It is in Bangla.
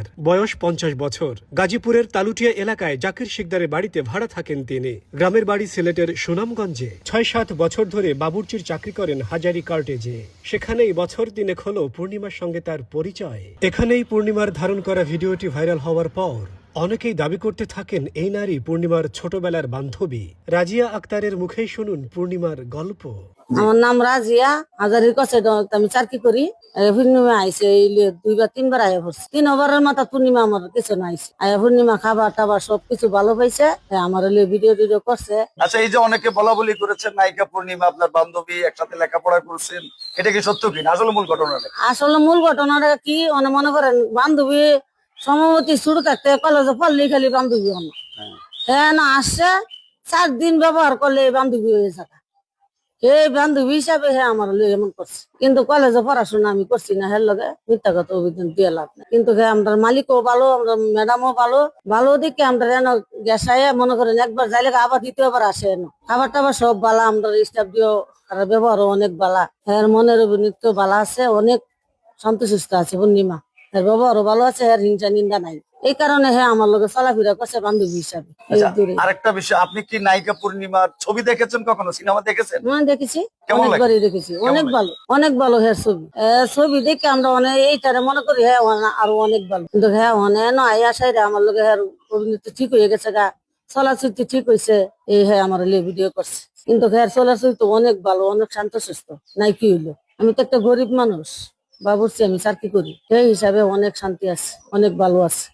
শিকদার, বয়স 50 বছর। গাজীপুরের তালুটিয়া এলাকায় জাকির শিকদারের বাড়িতে ভাড়া থাকেন তিনি। গ্রামের বাড়ি সিলেটের সুনামগঞ্জে। 6-7 বছর ধরে বাবুর্চির চাকরি করেন হাজারি কার্টেজে। সেখানেই বছর 3 হলো পূর্ণিমার সঙ্গে তার পরিচয়। এখানেই পূর্ণিমার ধারণ করা ভিডিওটি ভাইরাল হওয়ার পর অনেকেই দাবি করতে থাকেন এই নারী পূর্ণিমার ছোটবেলার বান্ধবী। রাজিয়া আক্তারের মুখেই শুনুন পূর্ণিমার গল্প। আমার নাম রাজিয়া, হাজারির কাছে আমি চাকরি করি। পূর্ণিমা আইসে 2 বা 3 বার আয়া পড়ছে। 3বারের মাথা পূর্ণিমা আমার কিছু না আইসে। আয়া পূর্ণিমা খাবার টাবার সবকিছু ভালো পাইছে। আমার ভিডিও টিডিও করছে। আচ্ছা, এই যে অনেকে বলা বলি করেছেন নায়িকা পূর্ণিমা আপনার বান্ধবী, একসাথে লেখাপড়া করছেন, এটা কি সত্য কিনা? আসলে মূল ঘটনাটা আসলে মূল ঘটনাটা কি মনে করেন, বান্ধবী সমবতী শুরু থাকতে কলেজে পড়লেই খালি বান্ধবী আমার। হ্যাঁ না আসছে 4 দিন ব্যবহার করলে এই বান্ধবী হয়ে যাবে। এই বান্ধবী হিসাবে হ্যাঁ আমার এমন করছে, কিন্তু কলেজে পড়াশোনা আমি করছি না। হের লগে মিথ্যাগত অভিযান দিয়ে লাভ নেই। কিন্তু হ্যাঁ আমরা মালিকও ভালো, আমরা ম্যাডামও ভালো। ভালো দিকে আমরা গ্যাসায় মনে করেন একবার যাইলে আবার 2য়বার আসে। খাবার টাবার সব বালা, আমরা স্টাফ দিয়েও ব্যবহারও অনেক বালা। হ্যাঁ মনের অভিনীত বালা আছে, অনেক সন্তুষ্ট আছে পূর্ণিমা। এর ব্যবহারও ভালো আছে, এর হিংসা নিন্দা নাই। এই কারণে হ্যাঁ আমার লোক চলাফেরা করছে বান্ধবী হিসাবে। আরেকটা বিষয়, আপনি কি নায়িকা পূর্ণিমার ছবি দেখেছেন, কখনো সিনেমা দেখেছেন? দেখেছি, কেমন লাগে? অনেকবারই দেখেছি। অনেক ভালো, অনেক ভালো হ্যাঁ ছবি। ছবি দেখে আমরা অনেক এইটারে মনে করি হ্যাঁ আরো অনেক ভালো। কিন্তু হ্যাঁ অনেক নয় আসাই আমার লোক হ্যাঁ অভিনীত ঠিক হয়ে গেছে, গা চলাচরিত্র ঠিক হয়েছে। এই হ্যাঁ আমার ভিডিও করছে, কিন্তু হ্যাঁ চলাচরিত্র অনেক ভালো, অনেক শান্ত সুস্থ। নাই কি হইলো, আমি তো একটা গরিব মানুষ, বাবুর্চি আমি চাকরি করি, সেই হিসাবে অনেক শান্তি আছে, অনেক ভালো আছে।